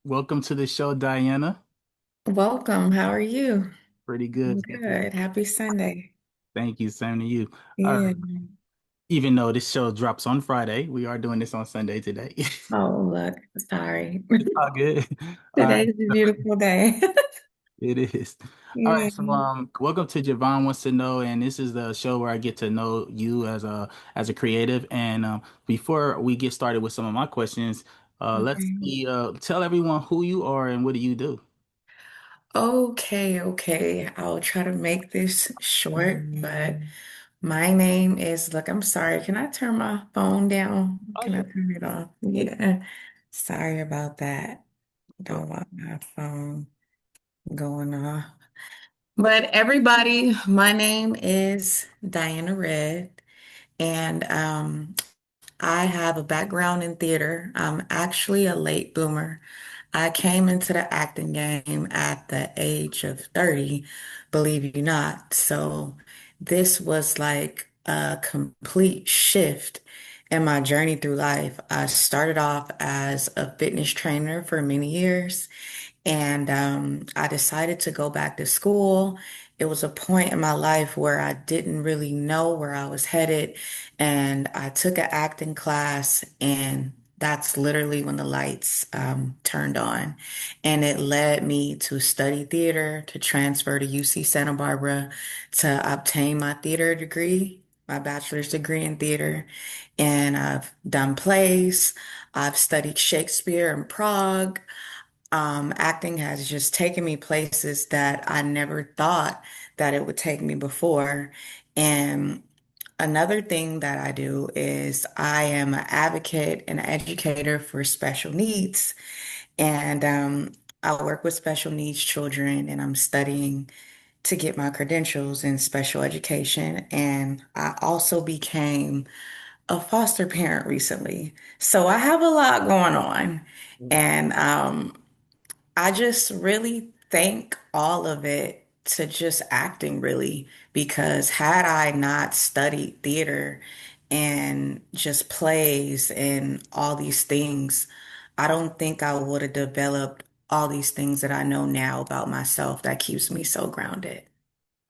Welcome to the show, Diana. Welcome. How are you? Pretty good. I'm good. Happy Sunday. Thank you. Same to you. Uh, Yeah. Even though this show drops on Friday, we are doing this on Sunday today. Oh, look. Sorry. It's all good. All right, Today's a beautiful day. it is. All Yeah. right, so welcome to Javohn Wants to Know, and this is the show where I get to know you as a creative. And before we get started with some of my questions, let's Okay. see, tell everyone who you are and what do you do. Okay. I'll try to make this short, but my name is, look, I'm sorry. Can I turn my phone down? Oh Can I yeah, turn it off? Yeah. Sorry about that. go. Don't want my phone going off. But everybody, my name is Diana Red, and I have a background in theater. I'm actually a late bloomer. I came into the acting game at the age of 30, believe it or not. So this was like a complete shift in my journey through life. I started off as a fitness trainer for many years. And I decided to go back to school. It was a point in my life where I didn't really know where I was headed. And I took an acting class, and that's literally when the lights turned on. And it led me to study theater, to transfer to UC Santa Barbara, to obtain my theater degree, my bachelor's degree in theater. And I've done plays, I've studied Shakespeare in Prague. Acting has just taken me places that I never thought that it would take me before. And another thing that I do is I am an advocate and educator for special needs. And I work with special needs children, and I'm studying to get my credentials in special education. And I also became a foster parent recently. So I have a lot going on. And I just really thank all of it to just acting, really, because had I not studied theater and just plays and all these things, I don't think I would have developed all these things that I know now about myself that keeps me so grounded.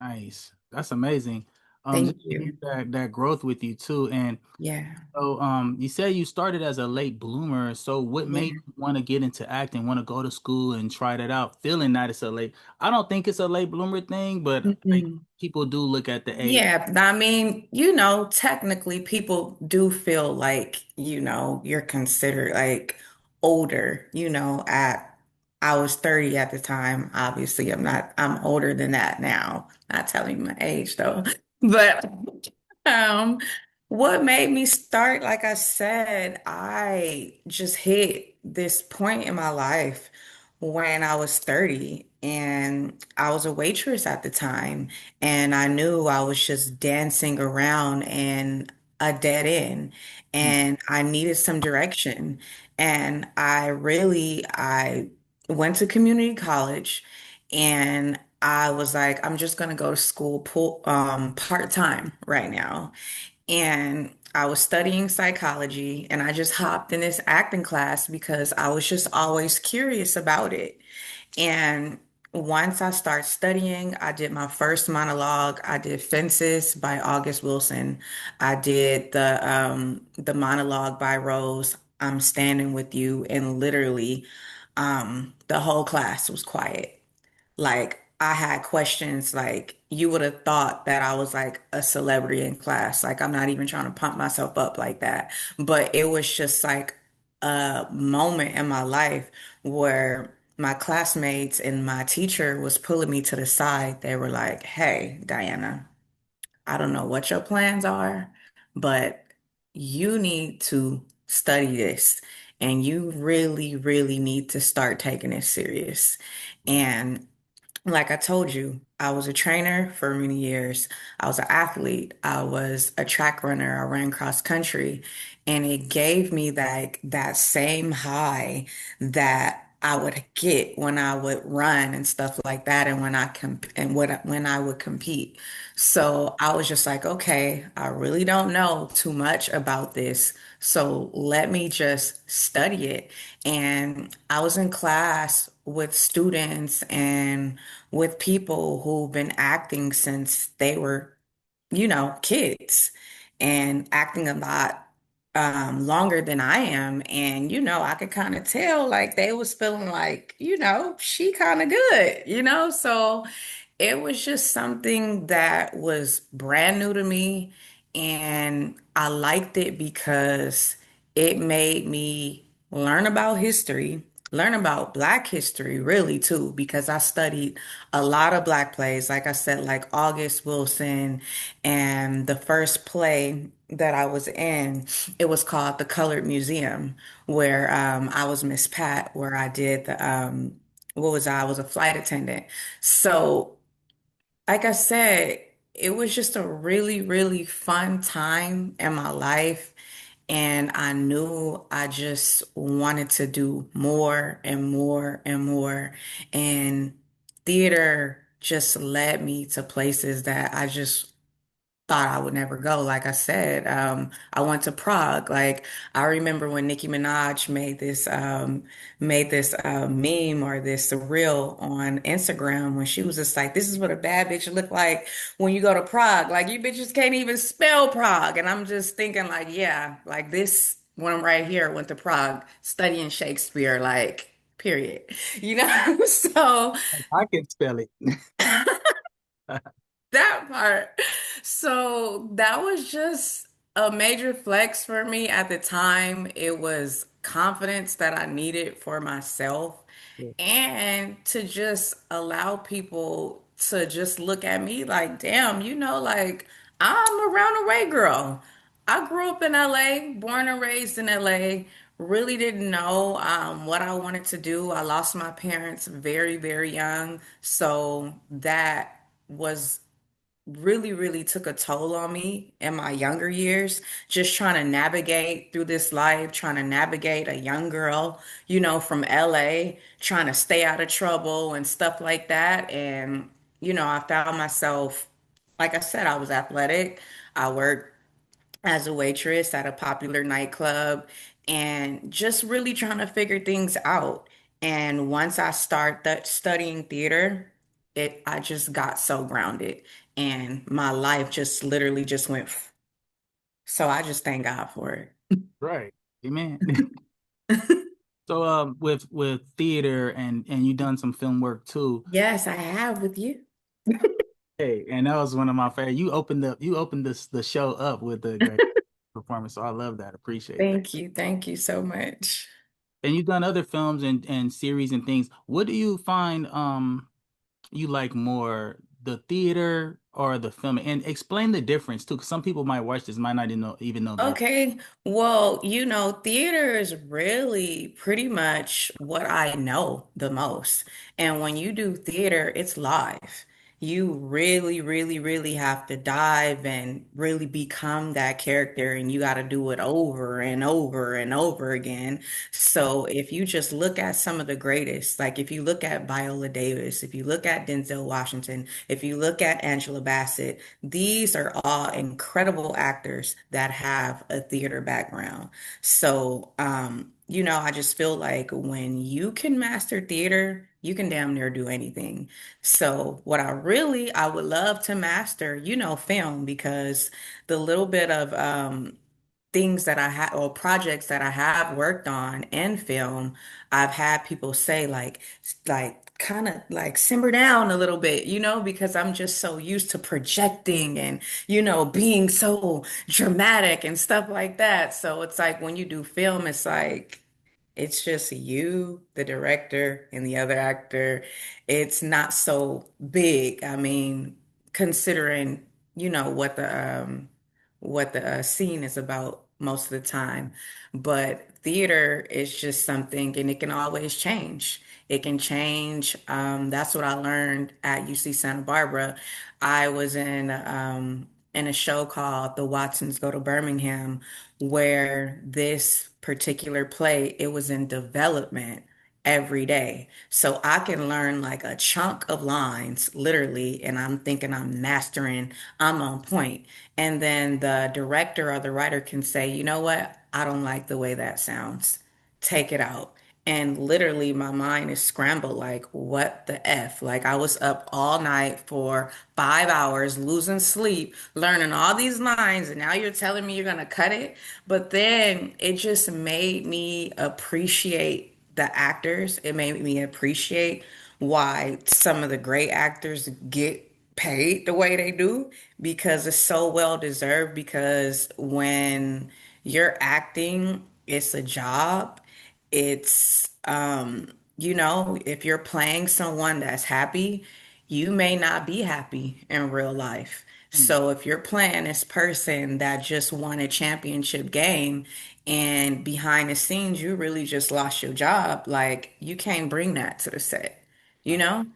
Nice. That's amazing. Thank Just to hear you. that growth with you too. And Yeah. so, you said you started as a late bloomer. So, what made Yeah. you want to get into acting, want to go to school and try that out, feeling that it's a late? I don't think it's a late bloomer thing, but like Mhm. people do look at the age. Yeah, I mean, technically people do feel like, you're considered like older, at I was 30 at the time. Obviously, I'm older than that now. Not telling you my age though. But um what made me start, like I said, I just hit this point in my life when I was 30, and I was a waitress at the time. And I knew I was just dancing around in a dead end, and I needed some direction. And I went to community college, and I was like, I'm just gonna go to school part-time right now. And I was studying psychology, and I just hopped in this acting class because I was just always curious about it. And once I started studying, I did my first monologue. I did Fences by August Wilson. I did the monologue by Rose, I'm Standing With You, and literally the whole class was quiet. Like, I had questions like you would have thought that I was like a celebrity in class. Like, I'm not even trying to pump myself up like that. But it was just like a moment in my life where my classmates and my teacher was pulling me to the side. They were like, "Hey, Diana, I don't know what your plans are, but you need to study this, and you really, really need to start taking it serious." And like I told you, I was a trainer for many years. I was an athlete. I was a track runner. I ran cross country, and it gave me that same high that I would get when I would run and stuff like that, and when I would compete. So I was just like, okay, I really don't know too much about this, so let me just study it. And I was in class with students and with people who've been acting since they were, kids and acting a lot longer than I am. And, I could kind of tell like they was feeling like, she kind of good, So it was just something that was brand new to me. And I liked it because it made me learn about history, learn about Black history, really, too, because I studied a lot of Black plays, like I said, like August Wilson. And the first play that I was in, it was called The Colored Museum, where I was Miss Pat, where I did what was I? I was a flight attendant. So, like I said, it was just a really, really fun time in my life. And I knew I just wanted to do more and more and more. And theater just led me to places that I just thought I would never go. Like I said, I went to Prague. Like I remember when Nicki Minaj made this meme or this reel on Instagram when she was just like, "This is what a bad bitch look like when you go to Prague. Like you bitches can't even spell Prague." And I'm just thinking, like, yeah, like this one right here went to Prague studying Shakespeare, like period. So. I can spell it. That part. So that was just a major flex for me at the time. It was confidence that I needed for myself and to just allow people to just look at me like, damn, like I'm a roundaway girl. I grew up in LA, born and raised in LA. Really didn't know what I wanted to do. I lost my parents very, very young. So that was really, really took a toll on me in my younger years, just trying to navigate through this life, trying to navigate a young girl, from LA, trying to stay out of trouble and stuff like that. And, I found myself, like I said, I was athletic. I worked as a waitress at a popular nightclub and just really trying to figure things out. And once I started studying theater, I just got so grounded and my life just literally just went. So I just thank God for Right. Amen. it. So with theater and you done some film work too. Yes, I have with you. Hey, and that was one of my favorite. You opened the show up with a great performance. So I love that. Appreciate that. Thank you. Thank you so much. And you've done other films and series and things. What do you find you like more, the theater or the film? And explain the difference too, because some people might watch this, might not even know the difference. Okay, well, theater is really pretty much what I know the most. And when you do theater, it's live. You really, really, really have to dive and really become that character, and you got to do it over and over and over again. So if you just look at some of the greatest, like if you look at Viola Davis, if you look at Denzel Washington, if you look at Angela Bassett, these are all incredible actors that have a theater background. So, I just feel like when you can master theater, you can damn near do anything. So, I would love to master, film because the little bit of things that I have or projects that I have worked on in film, I've had people say like kind of like simmer down a little bit, because I'm just so used to projecting and, being so dramatic and stuff like that. So it's like when you do film, it's like it's just you, the director, and the other actor. It's not so big. I mean, considering, what the scene is about most of the time. But theater is just something, and it can always change. It can change. That's what I learned at UC Santa Barbara. I was in a show called The Watsons Go to Birmingham, where this particular play, it was in development. every day. So I can learn like a chunk of lines, literally, and I'm thinking I'm mastering, I'm on point. And then the director or the writer can say, you know what? I don't like the way that sounds. Take it out. And literally, my mind is scrambled like, what the F? Like, I was up all night for 5 hours, losing sleep, learning all these lines, and now you're telling me you're gonna cut it? But then it just made me appreciate the actors. It made me appreciate why some of the great actors get paid the way they do because it's so well deserved. Because when you're acting, it's a job. It's, if you're playing someone that's happy, you may not be happy in real life. Mm. So if you're playing this person that just won a championship game and behind the scenes you really just lost your job, like you can't bring that to the set, you Right. know?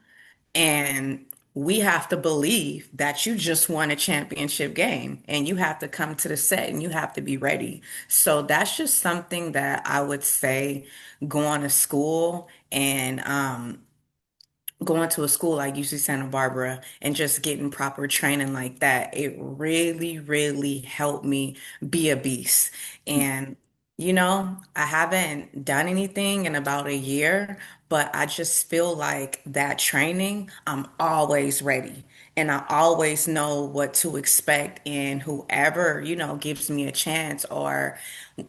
And we have to believe that you just won a championship game and you have to come to the set and you have to be ready. So that's just something that I would say going to school and going to a school like UC Santa Barbara and just getting proper training like that, it really, really helped me be a beast. And, I haven't done anything in about a year, but I just feel like that training, I'm always ready. And I always know what to expect. And whoever, gives me a chance or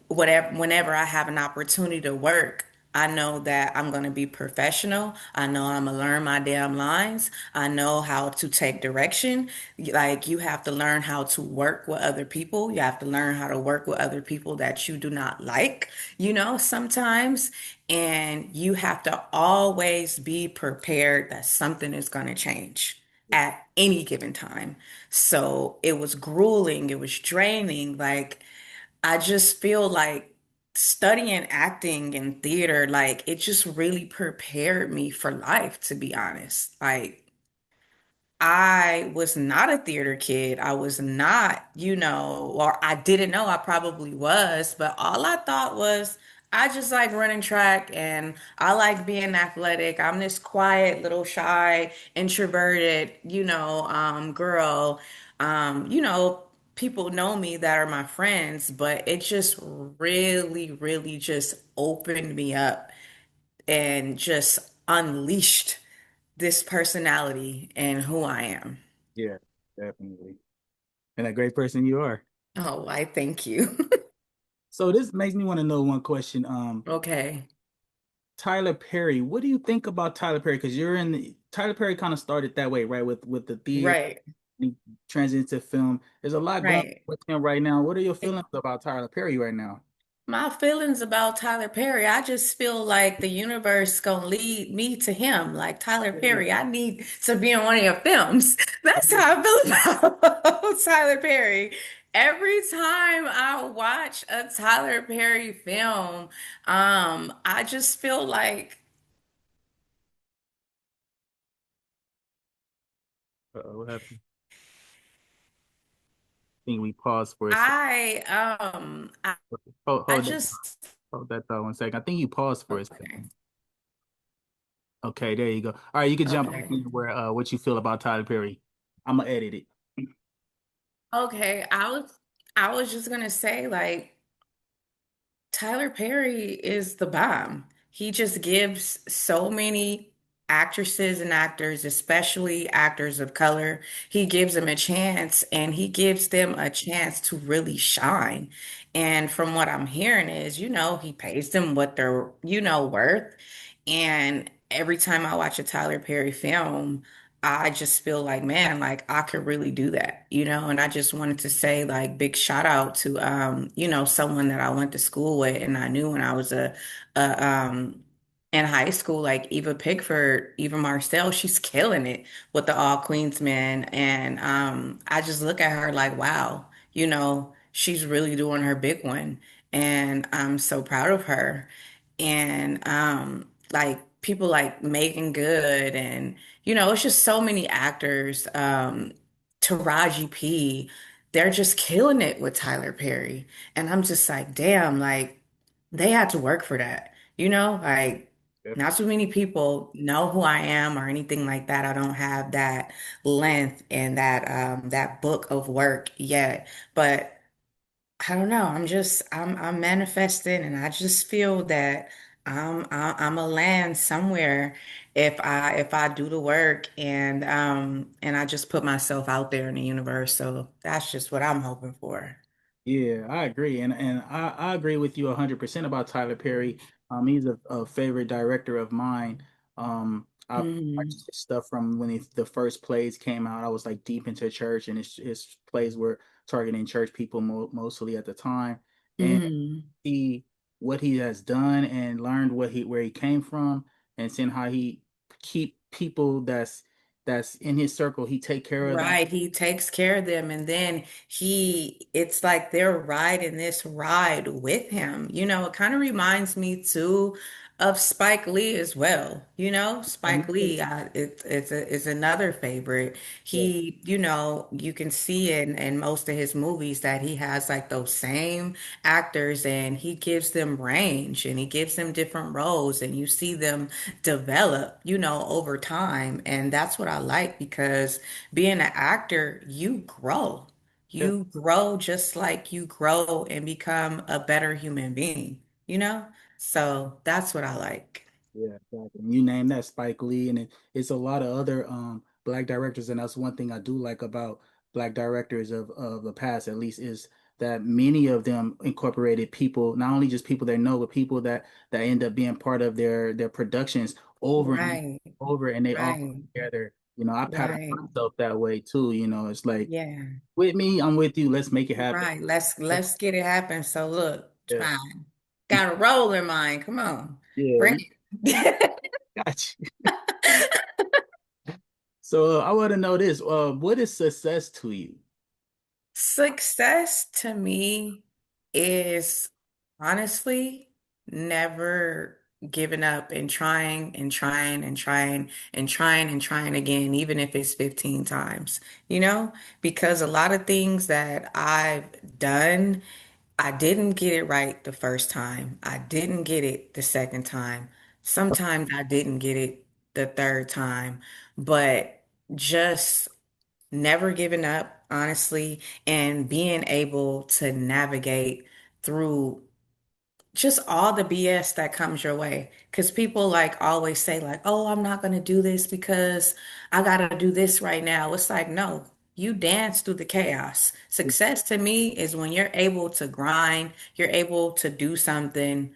whatever, whenever I have an opportunity to work, I know that I'm going to be professional. I know I'm going to learn my damn lines. I know how to take direction. Like, you have to learn how to work with other people. You have to learn how to work with other people that you do not like, sometimes. And you have to always be prepared that something is going to change at any given time. So it was grueling, it was draining. Like, I just feel like studying acting and theater, like it just really prepared me for life, to be honest. Like, I was not a theater kid. I was not, or I didn't know I probably was, but all I thought was I just like running track and I like being athletic. I'm this quiet, little shy, introverted, girl. People know me that are my friends, but it just really, really just opened me up and just unleashed this personality and who I am. Yeah, definitely. And a great person you are. Oh, I thank you. So this makes me want to know one question. Okay. Tyler Perry, what do you think about Tyler Perry? Because Tyler Perry kind of started that way, right? With the theater, Right. he transitioned to film. There's a lot going on Right. with him right now. What are your feelings about Tyler Perry right now? My feelings about Tyler Perry, I just feel like the universe gonna lead me to him. Like, Tyler Perry, I need to be in one of your films. That's how I feel about Tyler Perry. Every time I watch a Tyler Perry film, I just feel like What happened? I think we paused for a second. I I, Hold, I hold that, just hold that thought 1 second. I think you paused for a okay. second. Okay, there you go. All right, you can jump back Okay. in where what you feel about Tyler Perry. I'm gonna edit it. Okay, I was just gonna say, like, Tyler Perry is the bomb. He just gives so many actresses and actors, especially actors of color, he gives them a chance and he gives them a chance to really shine. And from what I'm hearing is, he pays them what they're, worth. And every time I watch a Tyler Perry film, I just feel like, man, like I could really do that, and I just wanted to say like big shout out to someone that I went to school with and I knew when I was a in high school, like Eva Pickford, Eva Marcel, she's killing it with the All Queens men. And I just look at her like, wow, she's really doing her big one. And I'm so proud of her. And like people like Megan Good and it's just so many actors. Taraji P, they're just killing it with Tyler Perry. And I'm just like, damn, like they had to work for that, like Not too many people know who I am or anything like that. I don't have that length and that book of work yet. But I don't know. I'm manifesting and I just feel that I'm a land somewhere if I do the work and I just put myself out there in the universe. So that's just what I'm hoping for. Yeah, I agree, and I agree with you 100% about Tyler Perry. He's a favorite director of mine. I Hmm. watched his stuff from when the first plays came out. I was like deep into church, and his plays were targeting church people mostly at the time. And Hmm. see what he has done and learned what he where he came from, and seeing how he keep people that's in his circle. He take care of them. Right, he takes care of them, and then it's like they're riding this ride with him. It kind of reminds me too of Spike Lee as well. Spike Lee, it's another favorite. Yeah, You can see in most of his movies that he has like those same actors, and he gives them range, and he gives them different roles, and you see them develop, over time, and that's what I like because being an actor, you grow. yeah. You grow just like you grow and become a better human being, you know? So that's what I like. Yeah, exactly. You name that Spike Lee, and it's a lot of other black directors, and that's one thing I do like about black directors of the past, at least, is that many of them incorporated people, not only just people they know, but people that end up being part of their productions over and Right, over, and they all come right, together. I pattern right. myself that way too. It's like Yeah, with me, I'm with you. Let's make it happen. right. Let's get it happen. So look, Yeah, fine. Got a role in mind. Come on. yeah, Bring it. got you. So I want to know this. What is success to you? Success to me is honestly never giving up and trying and trying and trying and trying and trying again, even if it's 15 times, because a lot of things that I've done, I didn't get it right the first time. I didn't get it the second time. Sometimes I didn't get it the third time, but just never giving up, honestly, and being able to navigate through just all the BS that comes your way. Because people like always say, like, oh, I'm not going to do this because I got to do this right now. It's like, no, you dance through the chaos. Success to me is when you're able to grind, you're able to do something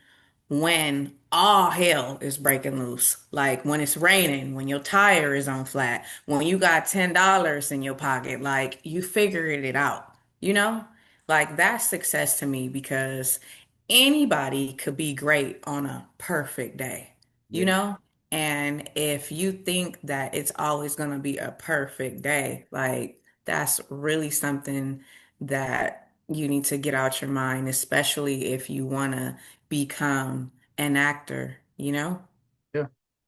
when all hell is breaking loose. Like when it's raining, when your tire is on flat, when you got $10 in your pocket, like you figured it out, you know? Like that's success to me because anybody could be great on a perfect day, you Yeah, know? And if you think that it's always going to be a perfect day, like that's really something that you need to get out your mind, especially if you want to become an actor. yeah.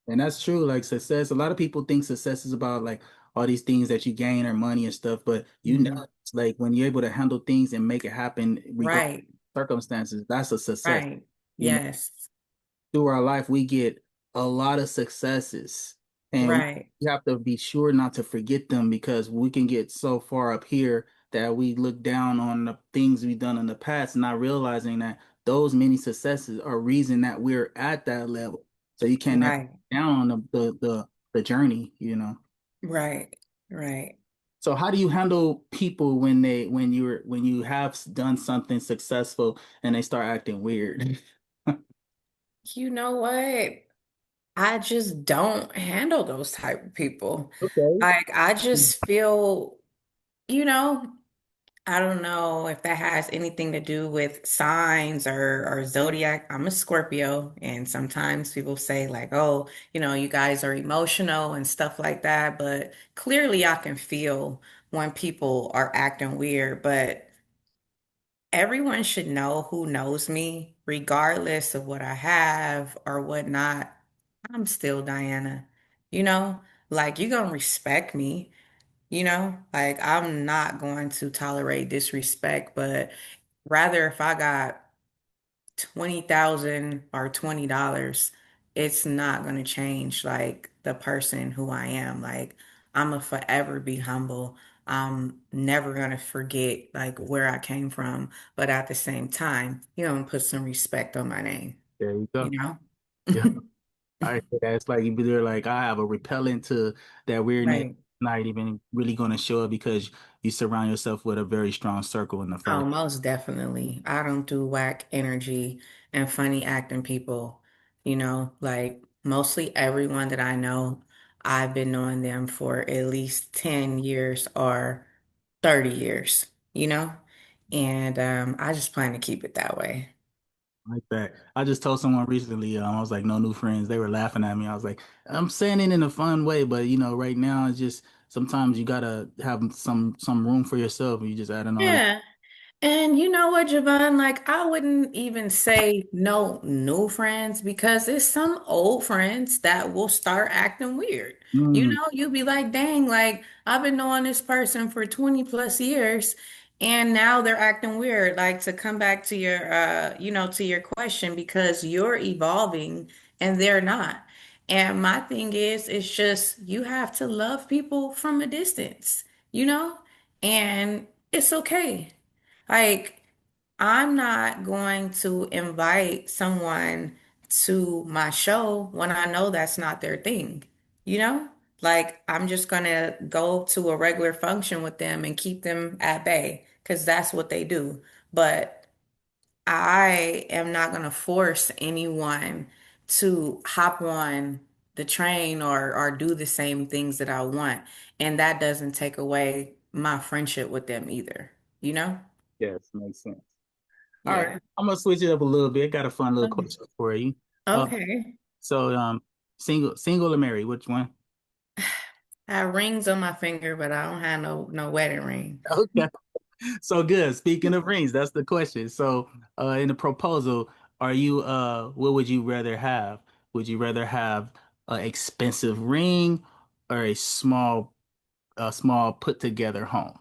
And that's true. Like success, a lot of people think success is about like all these things that you gain or money and stuff, but Mhm. it's like when you're able to handle things and make it happen regardless Right, of circumstances, that's a success. right. You know, Yes, through our life, we get a lot of successes, and right, we have to be sure not to forget them because we can get so far up here that we look down on the things we've done in the past, not realizing that those many successes are reason that we're at that level. So you can't never right, down on the journey. right, right. So how do you handle people when you have done something successful and they start acting weird? You know what? I just don't handle those type of people. Okay. Like, I just feel, you know, I don't know if that has anything to do with signs or zodiac. I'm a Scorpio, and sometimes people say, like, oh, you guys are emotional and stuff like that. But clearly, I can feel when people are acting weird. But everyone should know who knows me, regardless of what I have or whatnot. I'm still Diana, you know? Like, you're gonna respect me, Like, I'm not going to tolerate disrespect, but rather if I got 20,000 or $20, it's not going to change like the person who I am. Like I'm gonna forever be humble. I'm never going to forget like where I came from, but at the same time, put some respect on my name, There you you go. know? Yeah. I that's like you they're like I have a repellent to that weirdness, Right. not even really going to show up because you surround yourself with a very strong circle in the Oh, first. most definitely. I don't do whack energy and funny acting people. Like mostly everyone that I know, I've been knowing them for at least 10 years or 30 years, you know? And I just plan to keep it that way. Like that. I just told someone recently, I was like, no new friends. They were laughing at me. I was like, I'm saying it in a fun way, but right now it's just sometimes you gotta have some room for yourself. You just adding all this. Yeah. And you know what, Javon? Like, I wouldn't even say no new friends because it's some old friends that will start acting weird. Mm, You'll be like, dang, like, I've been knowing this person for 20 plus years and now they're acting weird. Like, to come back to to your question, because you're evolving and they're not. And my thing is, it's just you have to love people from a distance, you know? And it's okay. Like, I'm not going to invite someone to my show when I know that's not their thing, you know? Like, I'm just gonna go to a regular function with them and keep them at bay because that's what they do. But I am not gonna force anyone to hop on the train or do the same things that I want. And that doesn't take away my friendship with them either, you know? yes, makes sense. All Yeah. right, I'm gonna switch it up a little bit. Got a fun little Okay. question for you. Uh, Okay. so single or married? Which one? I have rings on my finger, but I don't have no wedding ring. Okay. So good. Speaking of rings, that's the question. So, in the proposal, what would you rather have? Would you rather have an expensive ring or a small put together home?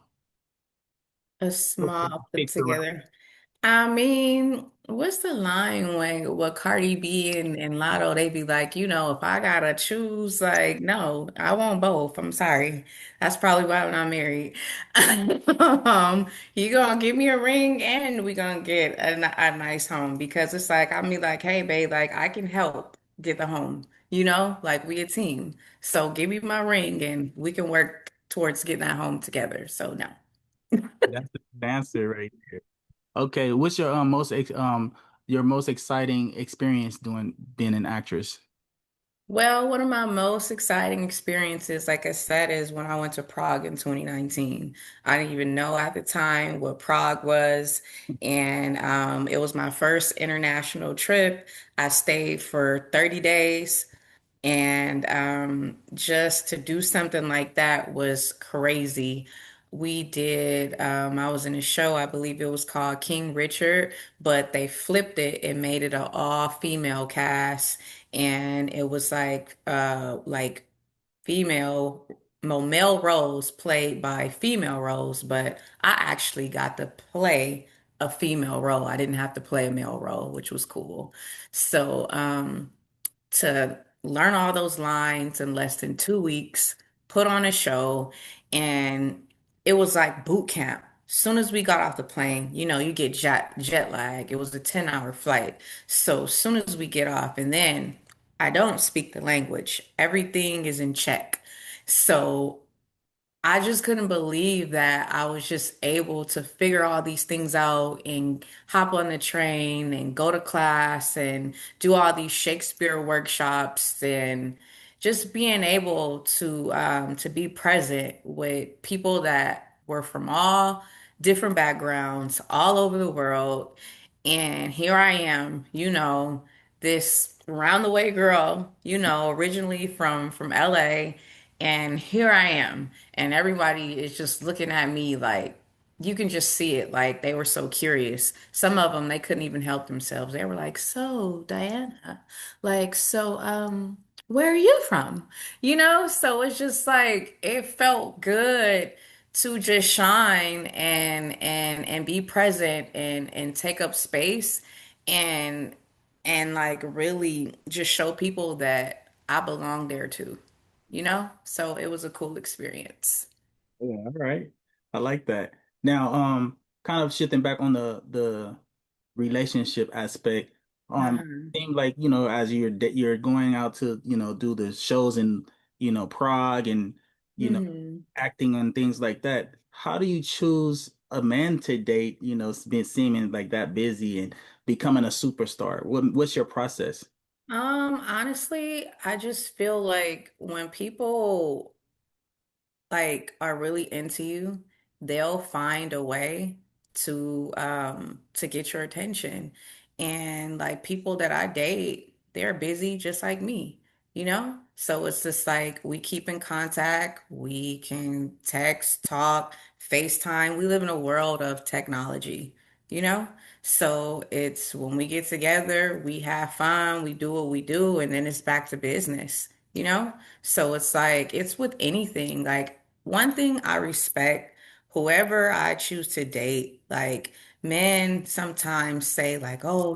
A Okay. small put Fixed around. together. I mean, what's the line when what Cardi B and Lotto they be like, if I gotta choose, like, no, I want both. I'm sorry. That's probably why I'm not married. You gonna give me a ring and we gonna get a nice home because it's like I'm be like, hey babe, like I can help get the home, like we a team. So give me my ring and we can work towards getting that home together. So no. That's the answer right there. Okay. What's your most exciting experience doing being an actress? Well, one of my most exciting experiences, like I said, is when I went to Prague in 2019. I didn't even know at the time what Prague was. And it was my first international trip. I stayed for 30 days. And just to do something like that was crazy. I was in a show, I believe it was called King Richard, but they flipped it and made it an all-female cast. And it was like female, well, male roles played by female roles, but I actually got to play a female role. I didn't have to play a male role, which was cool. So, to learn all those lines in less than 2 weeks, put on a show, and it was like boot camp. Soon as we got off the plane, you get jet lag. It was a 10-hour flight. So soon as we get off, and then I don't speak the language. Everything is in Czech. So I just couldn't believe that I was just able to figure all these things out and hop on the train and go to class and do all these Shakespeare workshops and just being able to be present with people that were from all different backgrounds all over the world. And here I am, this round the way girl, originally from LA, and here I am and everybody is just looking at me like you can just see it like they were so curious. Some of them they couldn't even help themselves. They were like, "So, Diana, like where are you from?" So it's just like it felt good to just shine and be present and take up space. And and like really just show people that I belong there too, you know? So it was a cool experience. Yeah, all right. I like that. Now, kind of shifting back on the relationship aspect, Uh-huh. seemed like, as you're going out to, do the shows in, Prague and, you know, Hmm. acting and things like that. How do you choose a man to date, being seeming like that busy and becoming a superstar? What's your process? Honestly, I just feel like when people like are really into you, they'll find a way to get your attention. And like people that I date, they're busy just like me, you know? So it's just like we keep in contact, we can text, talk, FaceTime. We live in a world of technology, you know? So it's when we get together, we have fun, we do what we do, and then it's back to business, you know? So it's like it's with anything. Like one thing I respect, whoever I choose to date, like men sometimes say like, "Oh,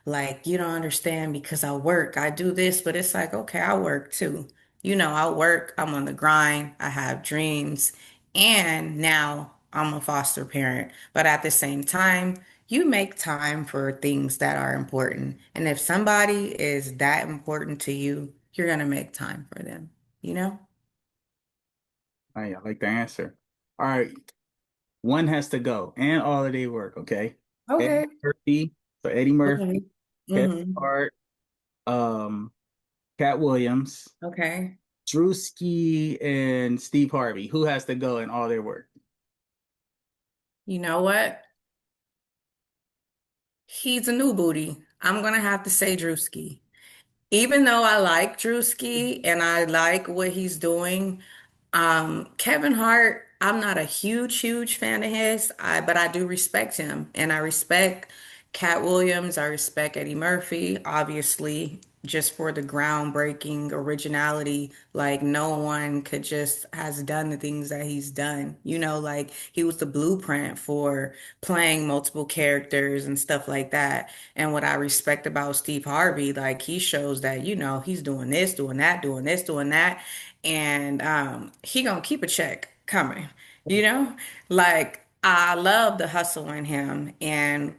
like you don't understand because I work, I do this," but it's like, "Okay, I work too. I work, I'm on the grind, I have dreams, and now I'm a foster parent. But at the same time, you make time for things that are important. And if somebody is that important to you, you're going to make time for them, you know? I like the answer. All right. One has to go, and all of their work. Okay, Okay. Eddie Murphy. So Eddie Murphy, Okay. Kevin Hmm. Hart, um, Cat Williams, Okay. Drewski, and Steve Harvey. Who has to go in all their work? You know what? He's a new booty. I'm gonna have to say Drewski. Even though I like Drewski and I like what he's doing, Kevin Hart, I'm not a huge fan of his, but I do respect him. And I respect Cat Williams. I respect Eddie Murphy, obviously, just for the groundbreaking originality. Like, no one could just has done the things that he's done. Like he was the blueprint for playing multiple characters and stuff like that. And what I respect about Steve Harvey, like he shows that, he's doing this, doing that, doing this, doing that and he gonna keep a check coming, you know? Like I love the hustle in him and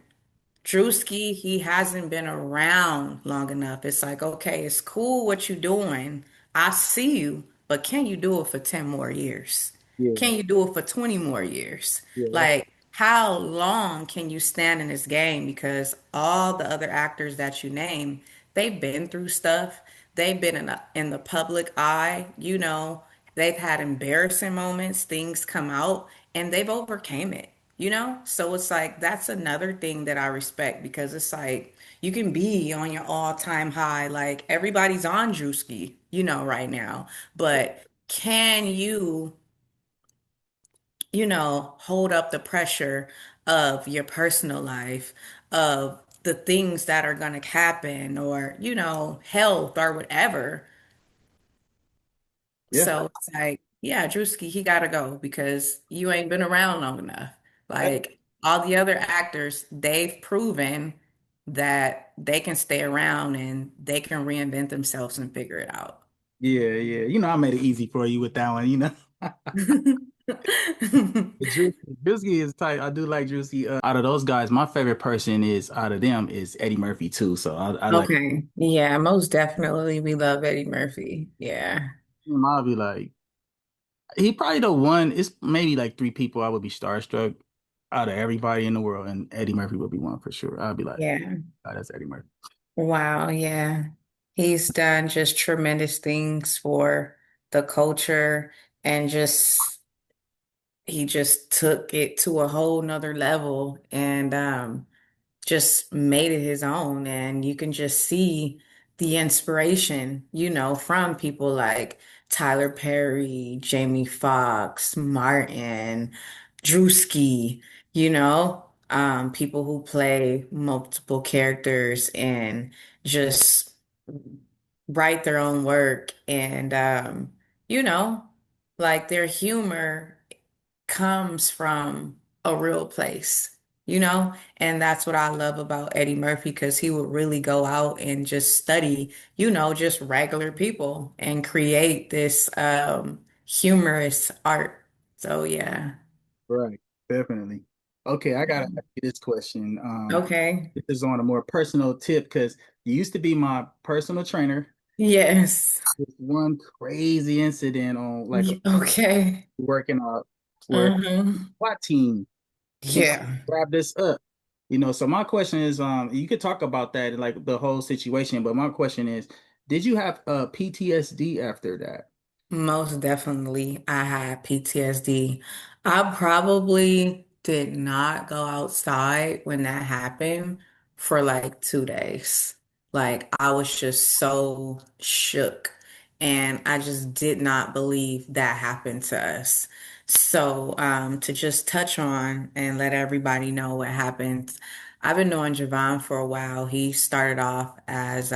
Drewski, he hasn't been around long enough. It's like, okay, it's cool what you're doing. I see you, but can you do it for 10 more years? Yeah, Can you do it for 20 more years? yeah, Like, how long can you stand in this game? Because all the other actors that you name, they've been through stuff. They've been in the public eye, they've had embarrassing moments, things come out, and they've overcame it. So it's like that's another thing that I respect because it's like you can be on your all-time high. Like everybody's on Drewski, right now. But can hold up the pressure of your personal life, of the things that are going to happen, or, health or whatever? yeah. So it's like, yeah, Drewski, he gotta go because you ain't been around long enough. Like all the other actors, they've proven that they can stay around and they can reinvent themselves and figure it out. Yeah, yeah. I made it easy for you with that one. But Drewski is tight. I do like Drewski. Out of those guys, my favorite person is out of them is Eddie Murphy too. So I like Okay. Yeah, most definitely. We love Eddie Murphy. Yeah. him. I'll be like, he probably the one. It's maybe like three people I would be starstruck out of everybody in the world, and Eddie Murphy would be one for sure. I'd be like, Yeah. oh, that's Eddie Murphy. Wow. Yeah. He's done just tremendous things for the culture and he just took it to a whole nother level and just made it his own. And you can just see the inspiration, from people like Tyler Perry, Jamie Foxx, Martin, Drewski, people who play multiple characters and just write their own work and you know like their humor comes from a real place. you know? And that's what I love about Eddie Murphy because he would really go out and just study, just regular people and create this humorous art. So yeah. Right, definitely. Okay, I gotta ask you this question. Okay. This is on a more personal tip because you used to be my personal trainer. Yes. This one crazy incident on like Okay. working out where Hmm. SWAT team, Yeah. grab this up. So my question is, you could talk about that, like the whole situation, but my question is, did you have PTSD after that? Most definitely, I had PTSD. I probably did not go outside when that happened for like 2 days. Like, I was just so shook, and I just did not believe that happened to us. So, to just touch on and let everybody know what happened, I've been knowing Javon for a while. He started off as,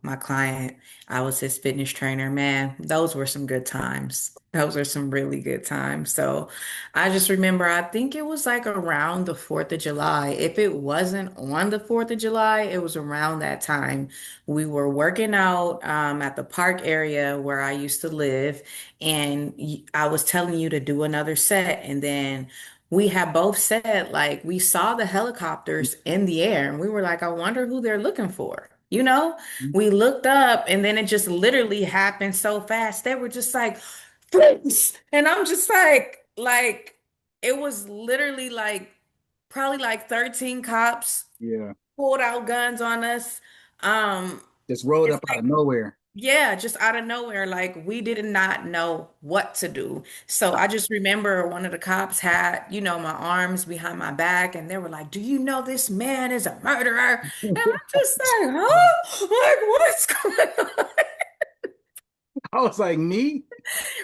my client. I was his fitness trainer. Man, those were some good times. Those are some really good times. So I just remember, I think it was like around the 4th of July. If it wasn't on the 4th of July, it was around that time. We were working out at the park area where I used to live, and I was telling you to do another set. And then we had both said, like, we saw the helicopters in the air, and we were like, I wonder who they're looking for. We looked up and then it just literally happened so fast. They were just like, freeze. And I'm just like, it was literally like probably like 13 cops Yeah, pulled out guns on us. Um, just rolled it's up out of nowhere. yeah, just out of nowhere. Like we did not know what to do. So I just remember one of the cops had, my arms behind my back and they were like, "Do you know this man is a murderer?" And I'm just like, "Huh? Like what's going on?" I was like, me?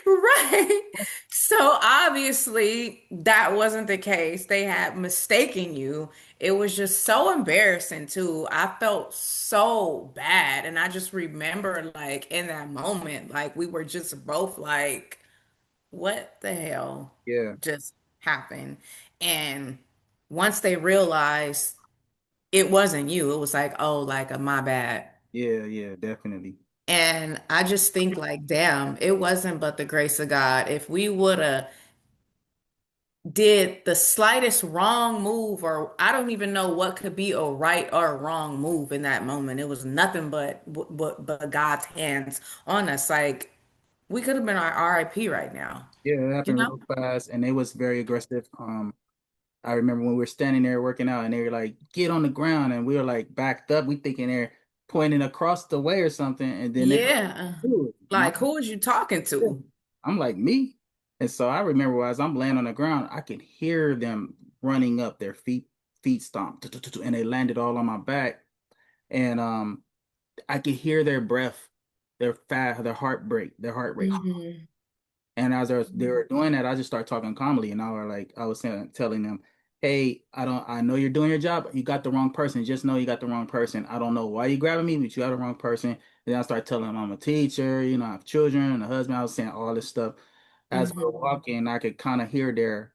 Right. So obviously that wasn't the case. They had mistaken you. It was just so embarrassing too. I felt so bad. And I just remember like in that moment, like we were just both like, what the hell Yeah, just happened? And once they realized it wasn't you, it was like, oh, like a my bad. yeah, yeah, definitely. And I just think like, damn, it wasn't but the grace of God. If we would have did the slightest wrong move, or I don't even know what could be a right or a wrong move in that moment. It was nothing but God's hands on us. Like we could have been our RIP right now, Yeah, it you happened know? real fast, and they was very aggressive. I remember when we were standing there working out, and they were like, "Get on the ground," and we were like backed up. We thinking they're pointing across the way or something, and then they Yeah. do it. And Like who is you talking to? I'm like, me? And so I remember as I'm laying on the ground, I could hear them running up their feet stomp, and they landed all on my back, and I could hear their breath, their heart rate. Hmm. And as they were doing that, I just started talking calmly, and I was telling them, "Hey, I know you're doing your job. You got the wrong person. Just know you got the wrong person. I don't know why you grabbing me, but you got the wrong person." Then I started telling them I'm a teacher. I have children and a husband. I was saying all this stuff. As we're Hmm. walking, I could kind of hear their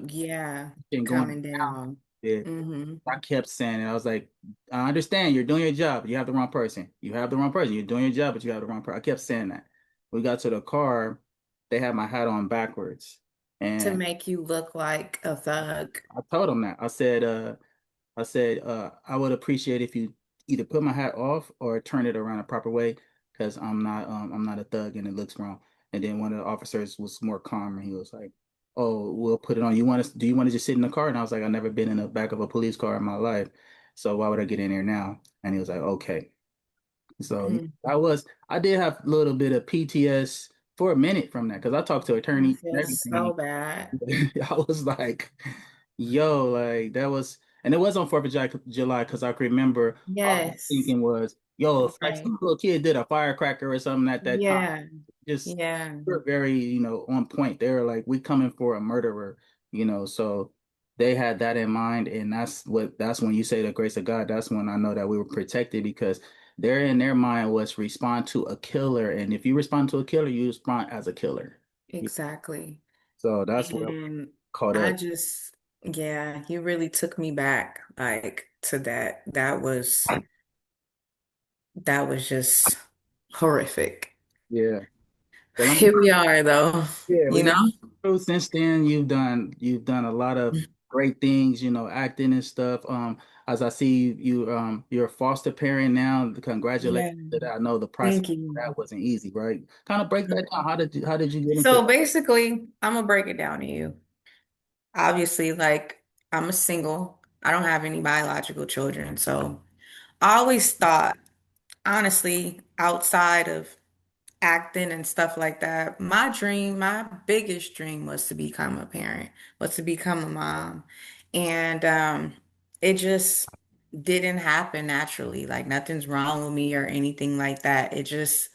Yeah. thing going Coming down. down. Yeah. Hmm. I kept saying it. I was like, I understand you're doing your job, but you have the wrong person. You have the wrong person. You're doing your job, but you have the wrong person. I kept saying that. We got to the car, they had my hat on backwards. To And make you look like a thug. I told them that. I said, I would appreciate if you either put my hat off or turn it around a proper way, because I'm not a thug and it looks wrong. And then one of the officers was more calm and he was like, "Oh, we'll put it on. Do you want to just sit in the car?" And I was like, "I've never been in the back of a police car in my life. So why would I get in there now?" And he was like, "Okay." So Mm. I did have a little bit of PTS for a minute from that because I talked to I attorneys and feel so everything. bad. I was like, yo, like that was, and it was on 4th of July because I can remember all I was Yes. thinking was, yo, if like Right. some little kid did a firecracker or something at that time, Yeah. just Yeah. we're very, on point. They were like, we coming for a murderer, so they had that in mind, and that's when you say the grace of God. That's when I know that we were protected because there in their mind was respond to a killer, and if you respond to a killer, you respond as a killer. Exactly. So that's what I And caught I up. just Yeah, you really took me back like to that. That was just horrific. Yeah. Well, I'm Here we are though, yeah, we you got know? through since then. You've done a lot of great things, acting and stuff. As I see you're a foster parent now. Congratulations Yeah, to that. I know the process thank of you. that wasn't easy, right? Kind of break that down. How did you get into So basically, I'm gonna break it down to you. Obviously, like I'm a single. I don't have any biological children. So I always thought, honestly, outside of acting and stuff like that, my dream, my biggest dream was to become a parent, was to become a mom. And it just didn't happen naturally. Like nothing's wrong with me or anything like that. It just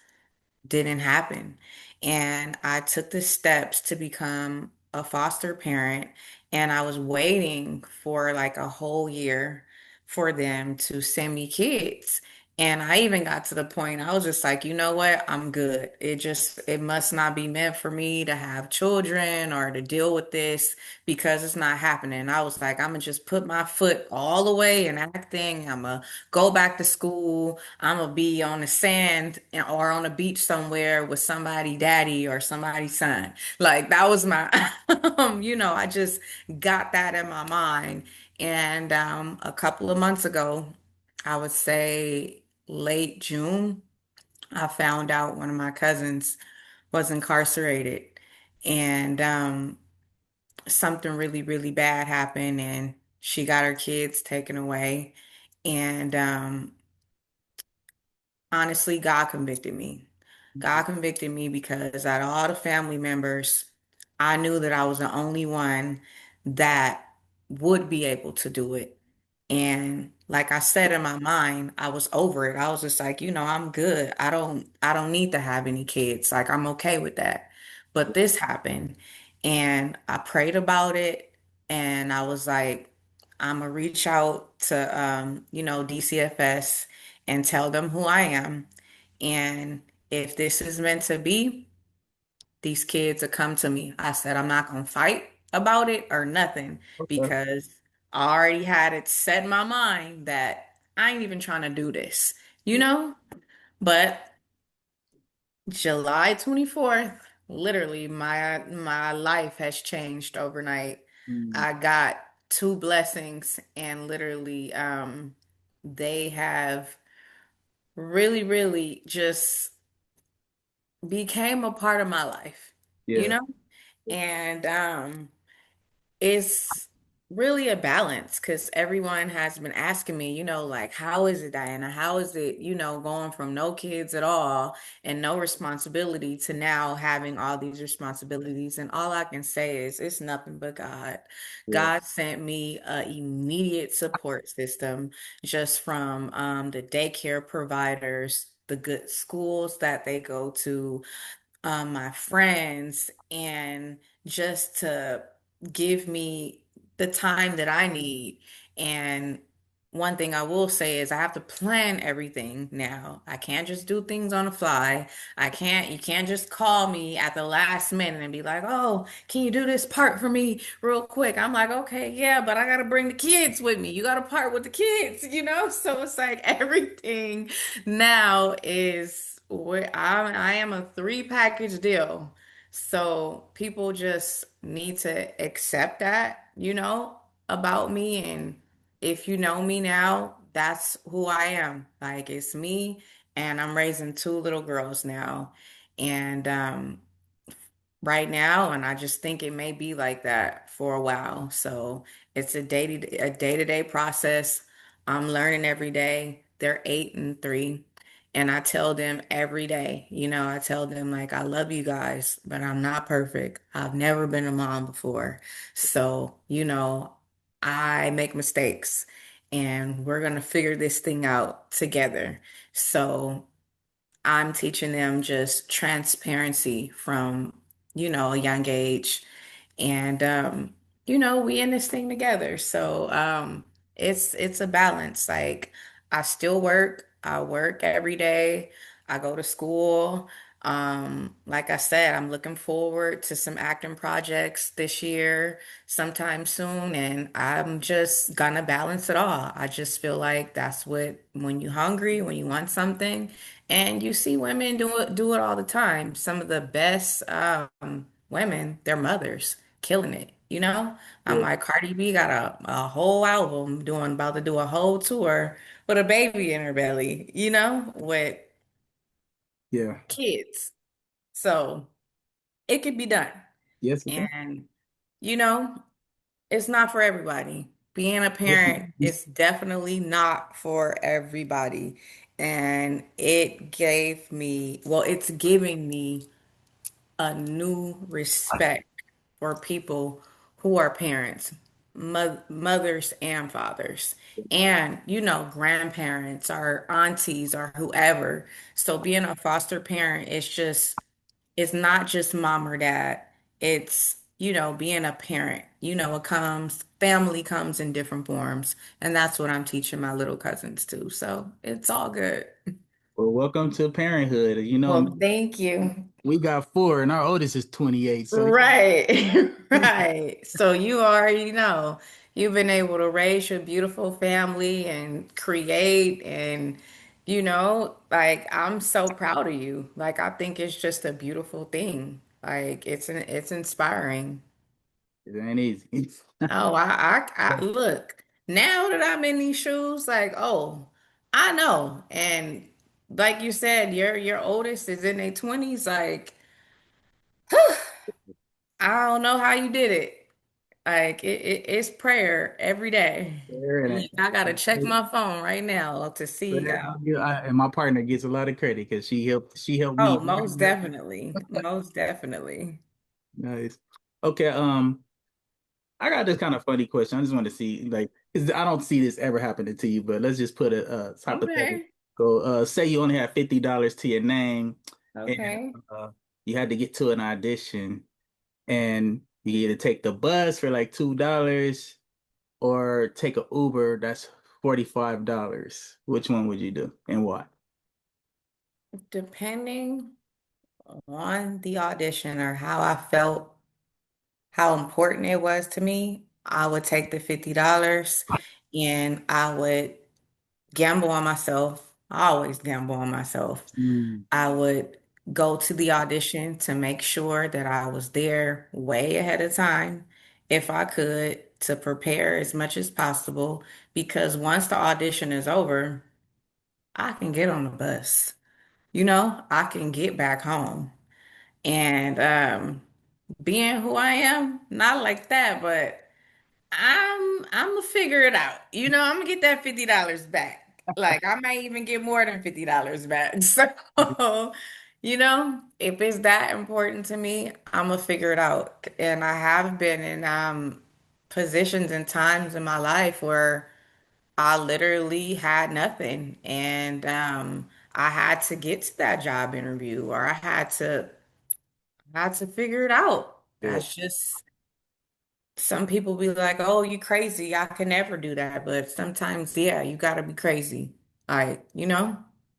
didn't happen. And I took the steps to become a foster parent, and I was waiting for like a whole year for them to send me kids. And I even got to the point I was just like, you know what? I'm good. It must not be meant for me to have children or to deal with this because it's not happening. I was like, I'm gonna just put my foot all the way in acting. I'm gonna go back to school. I'm gonna be on the sand or on a beach somewhere with somebody daddy or somebody's son. Like that was my, I just got that in my mind. And a couple of months ago, I would say late June, I found out one of my cousins was incarcerated. And something really, really bad happened, and she got her kids taken away. And honestly, God convicted me. God convicted me because out of all the family members, I knew that I was the only one that would be able to do it. And like I said in my mind, I was over it. I was just like, I'm good. I don't need to have any kids. Like I'm okay with that. But this happened and I prayed about it and I was like, I'm gonna reach out to DCFS and tell them who I am. And if this is meant to be, these kids will come to me. I said, I'm not going to fight about it or nothing Okay. because I already had it set in my mind that I ain't even trying to do this, you know? But July 24th, literally my life has changed overnight. Mm, I got two blessings and literally they have really, really just became a part of my life, you yeah. know? And it's really a balance because everyone has been asking me, like, how is it, Diana? How is it, going from no kids at all and no responsibility to now having all these responsibilities? And all I can say is it's nothing but God. Yeah. God sent me a immediate support system just from the daycare providers, the good schools that they go to, my friends, and just to give me the time that I need. And one thing I will say is I have to plan everything now. I can't just do things on the fly. You can't just call me at the last minute and be like, oh, can you do this part for me real quick? I'm like, okay, yeah, but I got to bring the kids with me. You got to part with the kids, you know? So it's like everything now is where I am a three package deal. So people just need to accept that, about me. And if you know me now, that's who I am. Like it's me, and I'm raising two little girls now. And right now, and I just think it may be like that for a while. So it's a day-to-day process. I'm learning every day. They're 8 and 3. And I tell them every day, I tell them like I love you guys, but I'm not perfect. I've never been a mom before. So, I make mistakes and we're gonna figure this thing out together. So I'm teaching them just transparency from, a young age. And we in this thing together. So it's a balance. Like I still work. I work every day. I go to school. Like I said, I'm looking forward to some acting projects this year, sometime soon, and I'm just gonna balance it all. I just feel like that's what, when you're hungry, when you want something, and you see women do it all the time. Some of the best women, they're mothers, killing it. I'm Yeah. like, Cardi B got a whole album doing, about to do a whole tour with a baby in her belly, with Yeah. kids. So it could be done. Yes, it can. And, you know, it's not for everybody. Being a parent is definitely not for everybody. And it's giving me a new respect for people who are parents, mothers and fathers, and, grandparents or aunties or whoever. So being a foster parent is just, it's not just mom or dad. It's, being a parent. Family comes in different forms. And that's what I'm teaching my little cousins too. So it's all good. Well, welcome to parenthood. Well, thank you. We got four, and our oldest is 28. So Right. Right. So you already know you've been able to raise your beautiful family and create, and like, I'm so proud of you. Like, I think it's just a beautiful thing. Like, it's inspiring. it ain't easy. Oh, I look, now that I'm in these shoes, like, oh, I know. And like you said, your oldest is in their 20s, like, I don't know how you did it. Like, it's prayer every day. And Look, I gotta check my phone right now to see. and my partner gets a lot of credit because she helped me. Oh, most definitely, most definitely. Nice. Okay, I got this kind of funny question. I just want to see, like, 'cause I don't see this ever happening to you, but let's just put a hypothetical. Okay, Say you only have $50 to your name, and okay. you had to get to an audition, and you either take the bus for like $2 or take a Uber that's $45. Which one would you do and why? Depending on the audition or how I felt, how important it was to me, I would take the $50 and I would gamble on myself. I always gamble on myself. Mm, I would go to the audition to make sure that I was there way ahead of time, if I could, to prepare as much as possible. Because once the audition is over, I can get on the bus. I can get back home. And being who I am, not like that, but I'm gonna figure it out. I'm gonna get that $50 back. Like, I might even get more than $50 back. So, if it's that important to me, I'm gonna figure it out. And I have been in positions and times in my life where I literally had nothing, and I had to get to that job interview, or I had to figure it out. yeah. That's just, some people be like, "Oh, you crazy. I can never do that." But sometimes, yeah, you gotta be crazy. Like.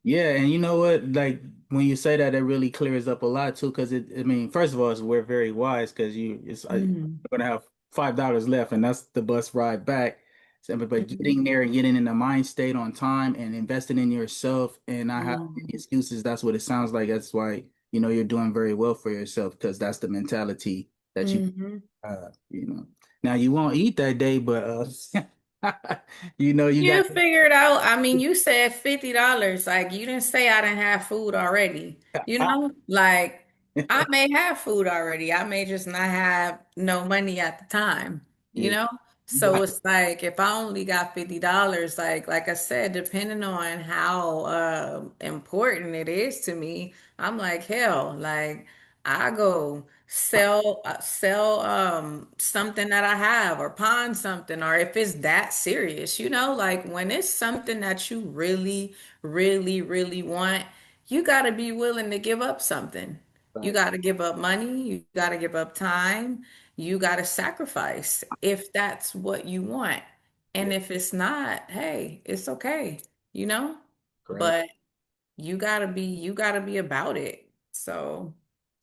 Yeah, and you know what? Like when you say that, it really clears up a lot too. Because I mean, first of all, we're very wise because you're Mhm. gonna have $5 left, and that's the bus ride back. So, but Mhm. getting there and getting in the mind state on time and investing in yourself and not having any Mhm. excuses. That's what it sounds like. That's why you're doing very well for yourself because that's the mentality that you Mhm. uh you know. Now you won't eat that day, but you You got. figure it out. I mean, you said $50. Like, you didn't say I didn't have food already. Like, I may have food already. I may just not have no money at the time, you Yeah, know? you So got. it's like, if I only got $50, like I said, depending on how important it is to me, I'm like, hell, like, I go sell something that I have, or pawn something, or if it's that serious, like, when it's something that you really, really, really want, you got to be willing to give up something. You Right. got to give up money, you got to give up time, you got to sacrifice if that's what you want. Yeah, And if it's not, hey, it's okay, you know? correct. But you got to be about it. So,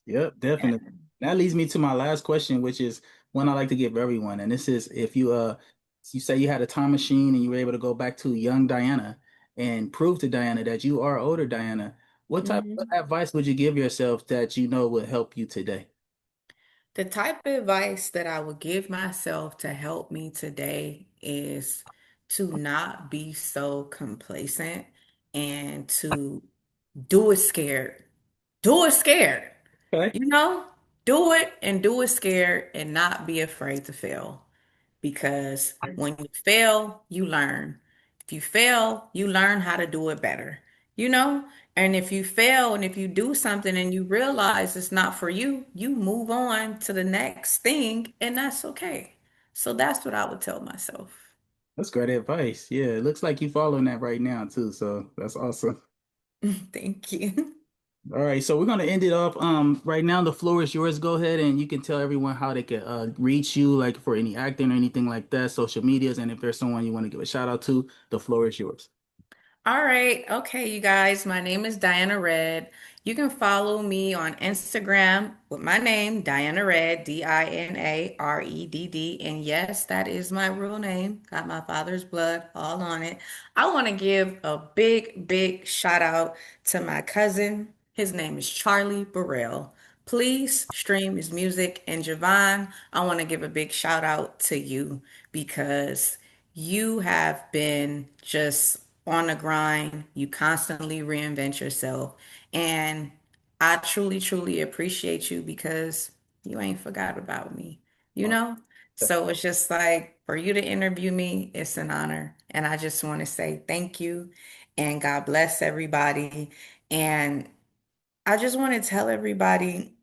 Yep, yeah. definitely. That leads me to my last question, which is one I like to give everyone. And this is if you say you had a time machine and you were able to go back to young Diana and prove to Diana that you are older Diana, what type of Mhm. advice would you give yourself that you know would help you today? The type of advice that I would give myself to help me today is to not be so complacent and to do it scared. Do it scared. Okay. You know, do it and do it scared and not be afraid to fail. Because when you fail, you learn. If you fail, you learn how to do it better, you know? And if you fail and if you do something and you realize it's not for you, you move on to the next thing, and that's okay. So that's what I would tell myself. That's great advice. Yeah, it looks like you're following that right now too, so that's awesome. Thank you. All right, so we're gonna end it off. Right now the floor is yours. Go ahead and you can tell everyone how they can reach you, like for any acting or anything like that, social medias, and if there's someone you want to give a shout out to, the floor is yours. All right. Okay, you guys. My name is Diana Red. You can follow me on Instagram with my name, Diana Red, DINAREDD. And yes, that is my real name. Got my father's blood all on it. I want to give a big, big shout out to my cousin. His name is Charlie Burrell. Please stream his music. And Javon, I want to give a big shout out to you because you have been just on the grind. You constantly reinvent yourself. And I truly, truly appreciate you because you ain't forgot about me, you Oh, know? So it's just like for you to interview me, it's an honor. And I just want to say thank you and God bless everybody. And I just want to tell everybody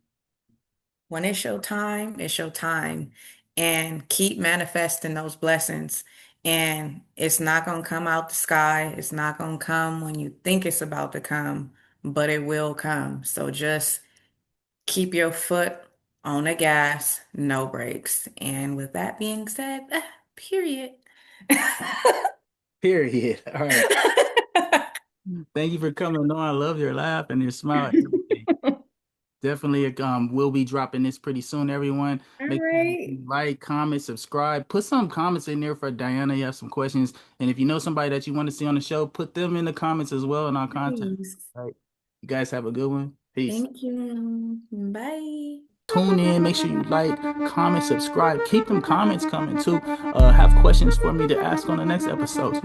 when it's your time, it's your time. And keep manifesting those blessings. And it's not going to come out the sky. It's not going to come when you think it's about to come, but it will come. So just keep your foot on the gas, no brakes. And with that being said, period. period. All right. Thank you for coming on. I love your laugh and your smile and everything. Definitely, we'll be dropping this pretty soon, everyone. All Make sure right. you like, comment, subscribe. Put some comments in there for Diana. You have some questions. And if you know somebody that you want to see on the show, put them in the comments as well in our content. Please. All right. You guys have a good one. Peace. Thank you. Bye. Tune in. Make sure you like, comment, subscribe. Keep them comments coming too. Have questions for me to ask on the next episode.